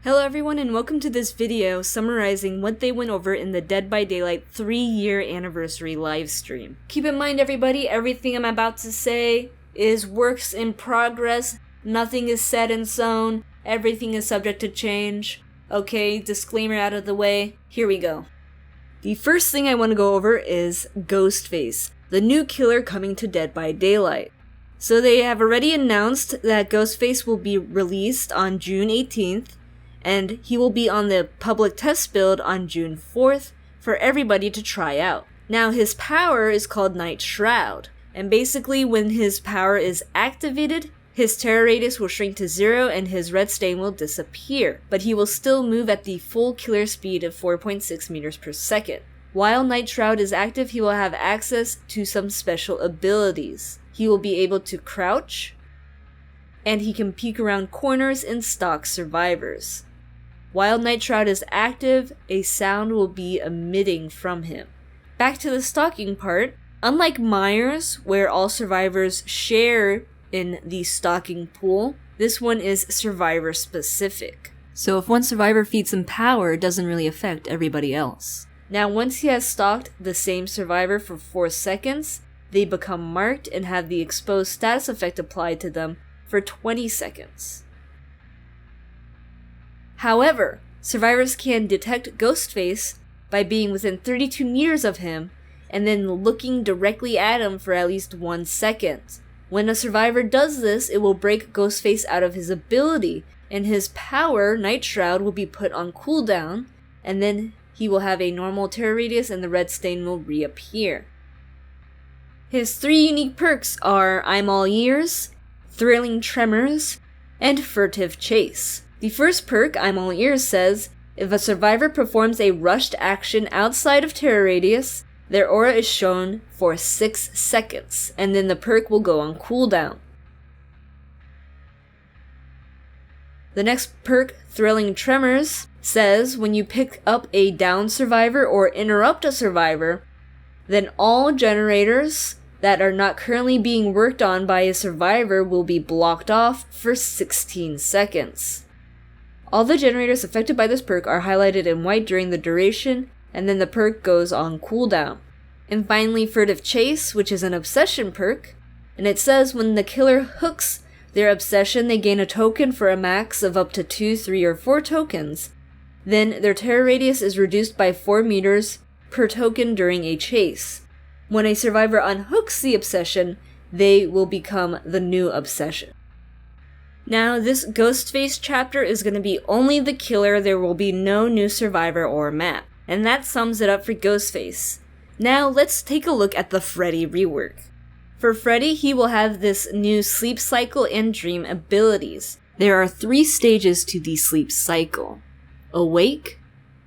Hello everyone and welcome to this video summarizing what they went over in the Dead by Daylight 3-year anniversary livestream. Keep in mind everybody, everything I'm about to say is works in progress, nothing is set in stone, everything is subject to change. Okay, disclaimer out of the way, here we go. The first thing I want to go over is Ghostface, the new killer coming to Dead by Daylight. So they have already announced that Ghostface will be released on June 18th, and he will be on the public test build on June 4th for everybody to try out. Now his power is called Night Shroud, and basically when his power is activated, his terror radius will shrink to 0 and his red stain will disappear, but he will still move at the full killer speed of 4.6 meters per second. While Night Shroud is active, he will have access to some special abilities. He will be able to crouch, and he can peek around corners and stalk survivors. While Night Shroud is active, a sound will be emitting from him. Back to the stalking part, unlike Myers, where all survivors share in the stalking pool, this one is survivor specific. So if one survivor feeds him power, it doesn't really affect everybody else. Now once he has stalked the same survivor for 4 seconds, they become marked and have the exposed status effect applied to them for 20 seconds. However, survivors can detect Ghostface by being within 32 meters of him and then looking directly at him for at least 1 second. When a survivor does this, it will break Ghostface out of his ability, and his power, Night Shroud, will be put on cooldown, and then he will have a normal terror radius and the red stain will reappear. His 3 unique perks are I'm All Ears, Thrilling Tremors, and Furtive Chase. The first perk, I'm All Ears, says, if a survivor performs a rushed action outside of terror radius, their aura is shown for 6 seconds, and then the perk will go on cooldown. The next perk, Thrilling Tremors, says when you pick up a downed survivor or interrupt a survivor, then all generators that are not currently being worked on by a survivor will be blocked off for 16 seconds. All the generators affected by this perk are highlighted in white during the duration, and then the perk goes on cooldown. And finally, Furtive Chase, which is an obsession perk, and it says when the killer hooks their obsession, they gain a token for a max of up to 2, 3, or 4 tokens. Then their terror radius is reduced by 4 meters per token during a chase. When a survivor unhooks the obsession, they will become the new obsession. Now, this Ghostface chapter is going to be only the killer, there will be no new survivor or map. And that sums it up for Ghostface. Now, let's take a look at the Freddy rework. For Freddy, he will have this new sleep cycle and dream abilities. There are 3 stages to the sleep cycle: awake,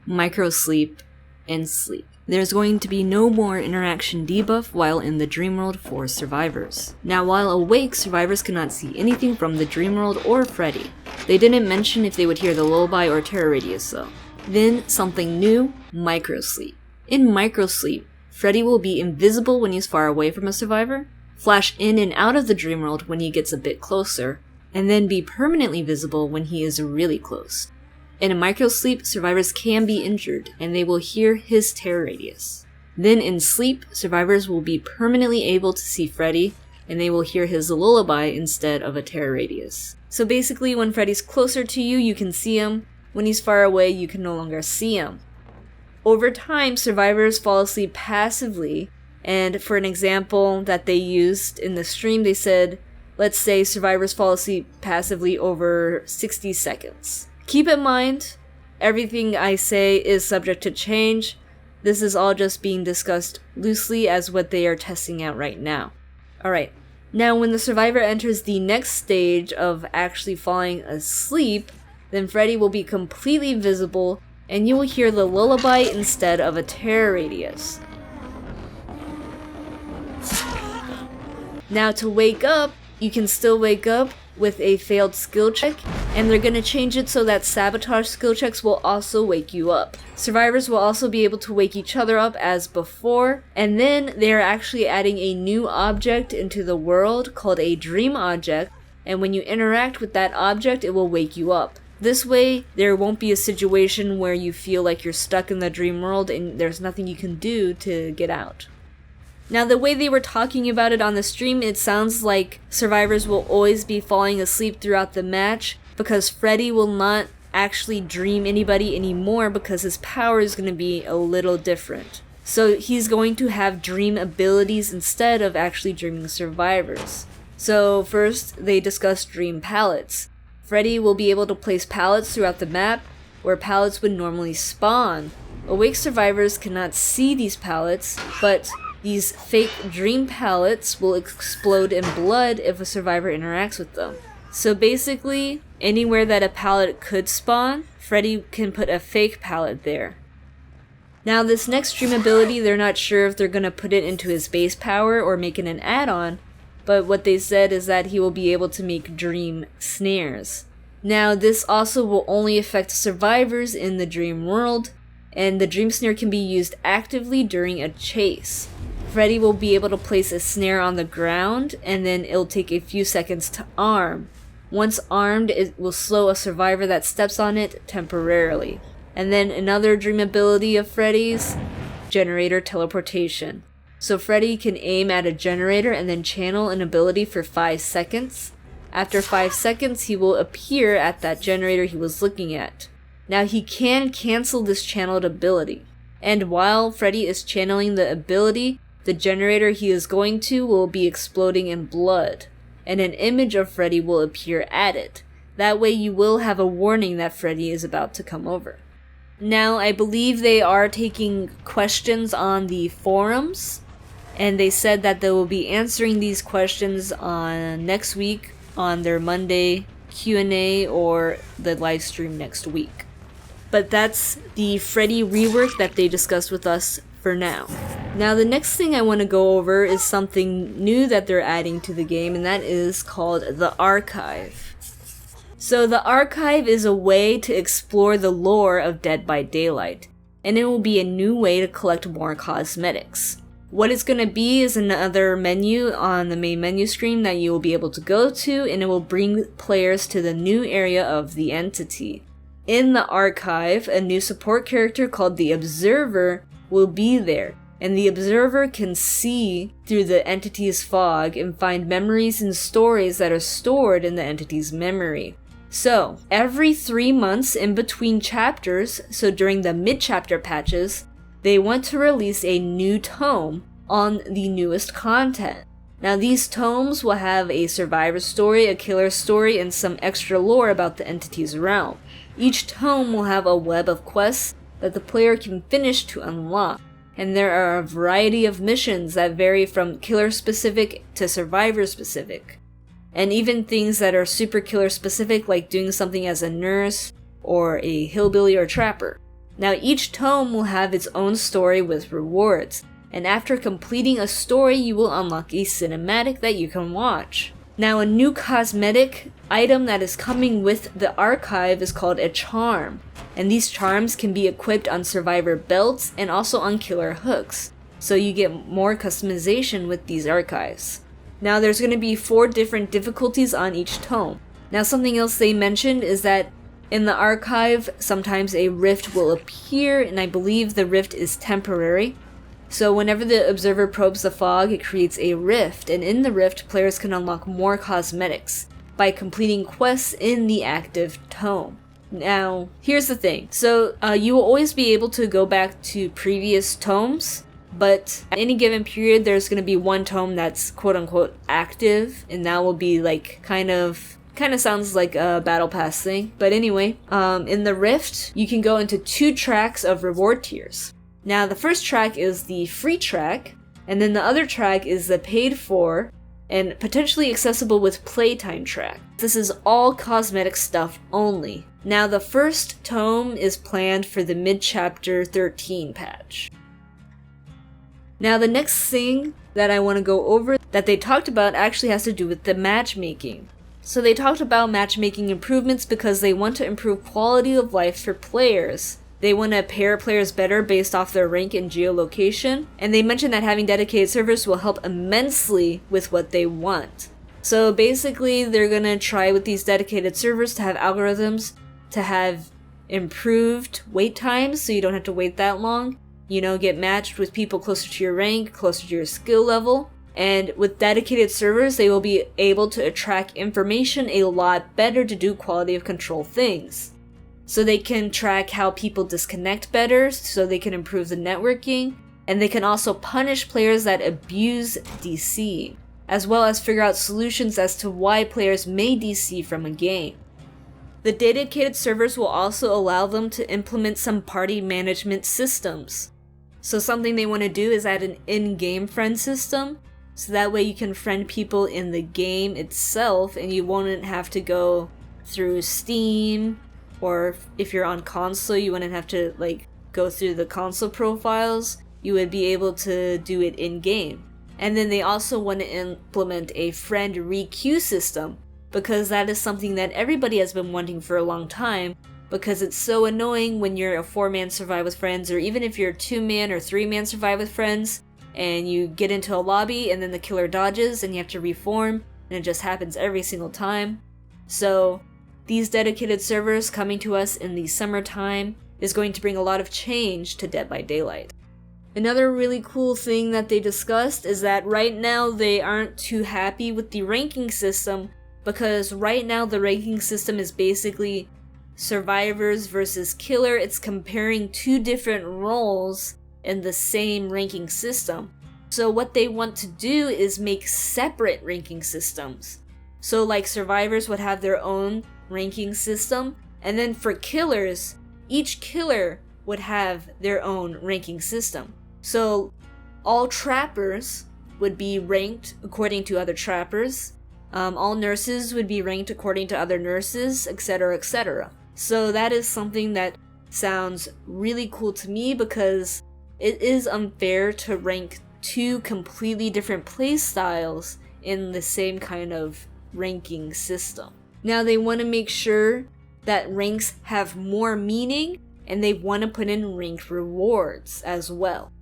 microsleep, and sleep. There's going to be no more interaction debuff while in the dream world for survivors. Now while awake, survivors cannot see anything from the dream world or Freddy. They didn't mention if they would hear the lullaby or terror radius though. Then something new, microsleep. In microsleep, Freddy will be invisible when he's far away from a survivor, flash in and out of the dream world when he gets a bit closer, and then be permanently visible when he is really close. In a microsleep, survivors can be injured, and they will hear his terror radius. Then in sleep, survivors will be permanently able to see Freddy, and they will hear his lullaby instead of a terror radius. So basically, when Freddy's closer to you, you can see him. When he's far away, you can no longer see him. Over time, survivors fall asleep passively, and for an example that they used in the stream, they said, let's say survivors fall asleep passively over 60 seconds. Keep in mind, everything I say is subject to change. This is all just being discussed loosely as what they are testing out right now. Alright, now when the survivor enters the next stage of actually falling asleep, then Freddy will be completely visible and you will hear the lullaby instead of a terror radius. Now to wake up, you can still wake up with a failed skill check, and they're going to change it so that sabotage skill checks will also wake you up. Survivors will also be able to wake each other up as before, and then they're actually adding a new object into the world called a dream object, and when you interact with that object, it will wake you up. This way, there won't be a situation where you feel like you're stuck in the dream world and there's nothing you can do to get out. Now, the way they were talking about it on the stream, it sounds like survivors will always be falling asleep throughout the match because Freddy will not actually dream anybody anymore because his power is going to be a little different. So he's going to have dream abilities instead of actually dreaming survivors. So first, they discussed dream palettes. Freddy will be able to place pallets throughout the map where pallets would normally spawn. Awake survivors cannot see these pallets, but these fake dream pallets will explode in blood if a survivor interacts with them. So basically, anywhere that a pallet could spawn, Freddy can put a fake pallet there. Now this next dream ability, they're not sure if they're going to put it into his base power or make it an add-on, but what they said is that he will be able to make dream snares. Now this also will only affect survivors in the dream world, and the dream snare can be used actively during a chase. Freddy will be able to place a snare on the ground, and then it'll take a few seconds to arm. Once armed, it will slow a survivor that steps on it temporarily. And then another dream ability of Freddy's, generator teleportation. So Freddy can aim at a generator and then channel an ability for 5 seconds. After 5 seconds, he will appear at that generator he was looking at. Now he can cancel this channeled ability. And while Freddy is channeling the ability, the generator he is going to will be exploding in blood. And an image of Freddy will appear at it. That way you will have a warning that Freddy is about to come over. Now, I believe they are taking questions on the forums, and they said that they will be answering these questions on next week on their Monday Q&A or the live stream next week. But that's the Freddy rework that they discussed with us for now. Now, the next thing I want to go over is something new that they're adding to the game, and that is called the Archive. So the Archive is a way to explore the lore of Dead by Daylight, and it will be a new way to collect more cosmetics. What it's going to be is another menu on the main menu screen that you will be able to go to, and it will bring players to the new area of the entity. In the Archive, a new support character called the Observer will be there, and the Observer can see through the entity's fog and find memories and stories that are stored in the entity's memory. So, every 3 months in between chapters, so during the mid-chapter patches, they want to release a new tome on the newest content. Now these tomes will have a survivor story, a killer story, and some extra lore about the entity's realm. Each tome will have a web of quests that the player can finish to unlock. And there are a variety of missions that vary from killer-specific to survivor-specific. And even things that are super killer-specific, like doing something as a nurse, or a hillbilly or trapper. Now each tome will have its own story with rewards, and after completing a story you will unlock a cinematic that you can watch. Now a new cosmetic item that is coming with the Archive is called a charm, and these charms can be equipped on survivor belts and also on killer hooks, so you get more customization with these archives. Now there's going to be 4 different difficulties on each tome. Now something else they mentioned is that in the Archive, sometimes a rift will appear, and I believe the rift is temporary. So whenever the Observer probes the fog, it creates a rift, and in the rift, players can unlock more cosmetics by completing quests in the active tome. Now, here's the thing. So you will always be able to go back to previous tomes, but at any given period, there's going to be one tome that's quote-unquote active, and that will be like kind of sounds like a battle pass thing. But anyway, in the Rift, you can go into 2 tracks of reward tiers. Now, the first track is the free track, and then the other track is the paid for and potentially accessible with playtime track. This is all cosmetic stuff only. Now, the first tome is planned for the mid-chapter 13 patch. Now, the next thing that I want to go over that they talked about actually has to do with the matchmaking. So they talked about matchmaking improvements because they want to improve quality of life for players. They want to pair players better based off their rank and geolocation, and they mentioned that having dedicated servers will help immensely with what they want. So basically, they're going to try with these dedicated servers to have algorithms to have improved wait times so you don't have to wait that long. Get matched with people closer to your rank, closer to your skill level. And with dedicated servers, they will be able to track information a lot better to do quality of control things. So they can track how people disconnect better, so they can improve the networking, and they can also punish players that abuse DC, as well as figure out solutions as to why players may DC from a game. The dedicated servers will also allow them to implement some party management systems. So something they want to do is add an in-game friend system, so that way you can friend people in the game itself and you won't have to go through Steam, or if you're on console you wouldn't have to go through the console profiles. You would be able to do it in-game. And then they also want to implement a friend re-queue system, because that is something that everybody has been wanting for a long time, because it's so annoying when you're a 4-man survive with friends, or even if you're a 2-man or 3-man survive with friends, and you get into a lobby and then the killer dodges and you have to reform, and it just happens every single time. So these dedicated servers coming to us in the summertime is going to bring a lot of change to Dead by Daylight. Another really cool thing that they discussed is that right now they aren't too happy with the ranking system, because right now the ranking system is basically survivors versus killer. It's comparing two different roles in the same ranking system. So what they want to do is make separate ranking systems. So survivors would have their own ranking system, and then for killers, each killer would have their own ranking system. So all trappers would be ranked according to other trappers, all nurses would be ranked according to other nurses, etc., etc. So that is something that sounds really cool to me, because it is unfair to rank two completely different playstyles in the same kind of ranking system. Now they want to make sure that ranks have more meaning, and they want to put in ranked rewards as well.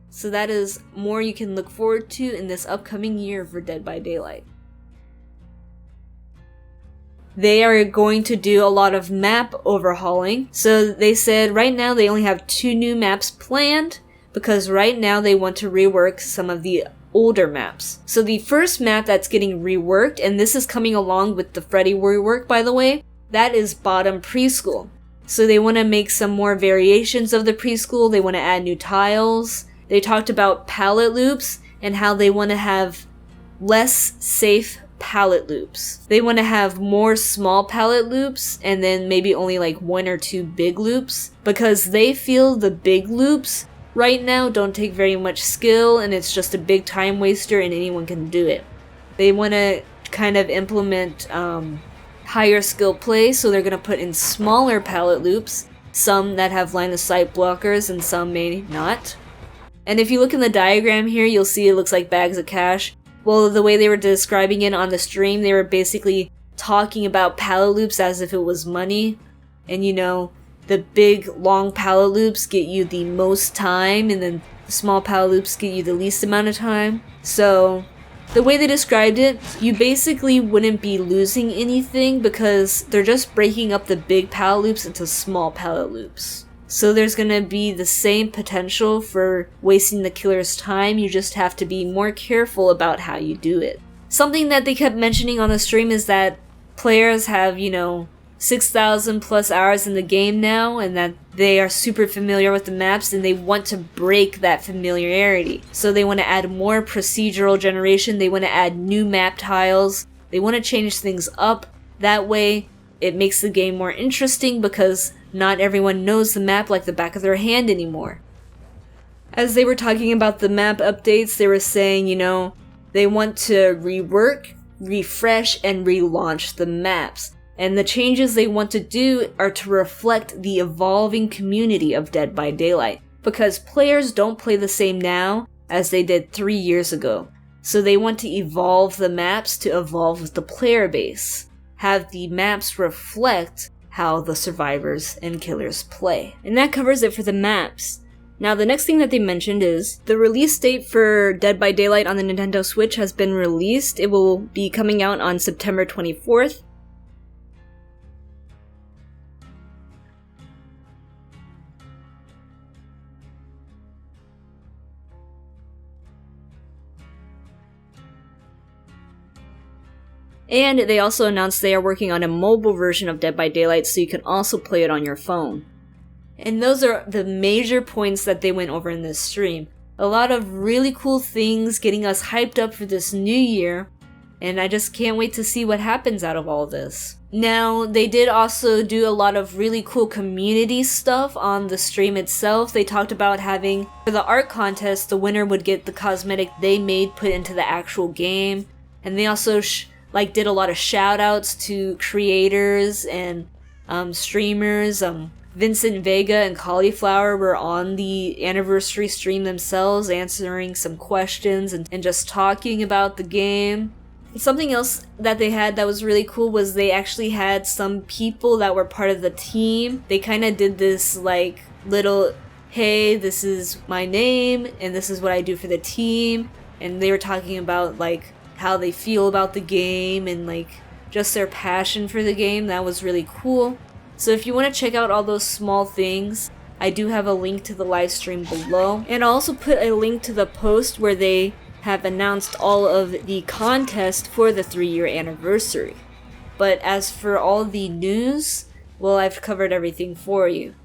So that is more you can look forward to in this upcoming year for Dead by Daylight. They are going to do a lot of map overhauling. So they said right now they only have 2 new maps planned, because right now they want to rework some of the older maps. So the first map that's getting reworked, and this is coming along with the Freddy Rework by the way, that is Bottom Preschool. So they want to make some more variations of the preschool. They want to add new tiles. They talked about pallet loops and how they want to have less safe pallet loops. They want to have more small pallet loops and then maybe only 1 or 2 big loops, because they feel the big loops right now don't take very much skill and it's just a big time waster and anyone can do it. They want to kind of implement higher skill play, so they're going to put in smaller pallet loops, some that have line of sight blockers and some may not. And if you look in the diagram here, you'll see it looks like bags of cash. Well, the way they were describing it on the stream, they were basically talking about pallet loops as if it was money. And the big long pallet loops get you the most time, and then the small pallet loops get you the least amount of time. So the way they described it, you basically wouldn't be losing anything, because they're just breaking up the big pallet loops into small pallet loops. So there's gonna be the same potential for wasting the killer's time, you just have to be more careful about how you do it. Something that they kept mentioning on the stream is that players have, 6,000 plus hours in the game now, and that they are super familiar with the maps and they want to break that familiarity. So they want to add more procedural generation, they want to add new map tiles, they want to change things up. That way it makes the game more interesting, because not everyone knows the map like the back of their hand anymore. As they were talking about the map updates, they were saying, they want to rework, refresh, and relaunch the maps. And the changes they want to do are to reflect the evolving community of Dead by Daylight, because players don't play the same now as they did 3 years ago. So they want to evolve the maps to evolve with the player base. Have the maps reflect how the survivors and killers play. And that covers it for the maps. Now the next thing that they mentioned is the release date for Dead by Daylight on the Nintendo Switch has been released. It will be coming out on September 24th. And they also announced they are working on a mobile version of Dead by Daylight so you can also play it on your phone. And those are the major points that they went over in this stream. A lot of really cool things getting us hyped up for this new year, and I just can't wait to see what happens out of all this. Now, they did also do a lot of really cool community stuff on the stream itself. They talked about having, for the art contest, the winner would get the cosmetic they made put into the actual game. And they also did a lot of shout outs to creators and streamers. Vincent Vega and Cauliflower were on the anniversary stream themselves, answering some questions and just talking about the game. Something else that they had that was really cool was they actually had some people that were part of the team. They kind of did this little, hey, this is my name and this is what I do for the team. And they were talking about how they feel about the game and just their passion for the game. That was really cool. So if you want to check out all those small things, I do have a link to the live stream below. And I'll also put a link to the post where they have announced all of the contest for the 3-year anniversary. But as for all the news, well, I've covered everything for you.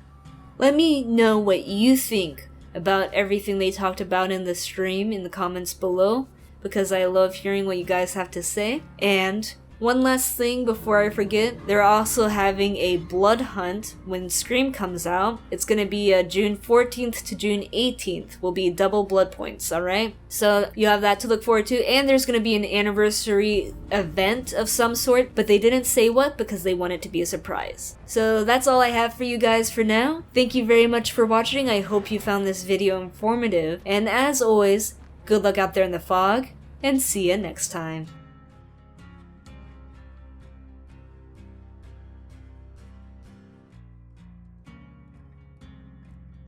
Let me know what you think about everything they talked about in the stream in the comments below, because I love hearing what you guys have to say. And one last thing before I forget, they're also having a blood hunt when Scream comes out. It's gonna be June 14th to June 18th. Will be double blood points, alright? So you have that to look forward to, and there's gonna be an anniversary event of some sort, but they didn't say what because they want it to be a surprise. So that's all I have for you guys for now. Thank you very much for watching. I hope you found this video informative, and as always, good luck out there in the fog, and see ya next time.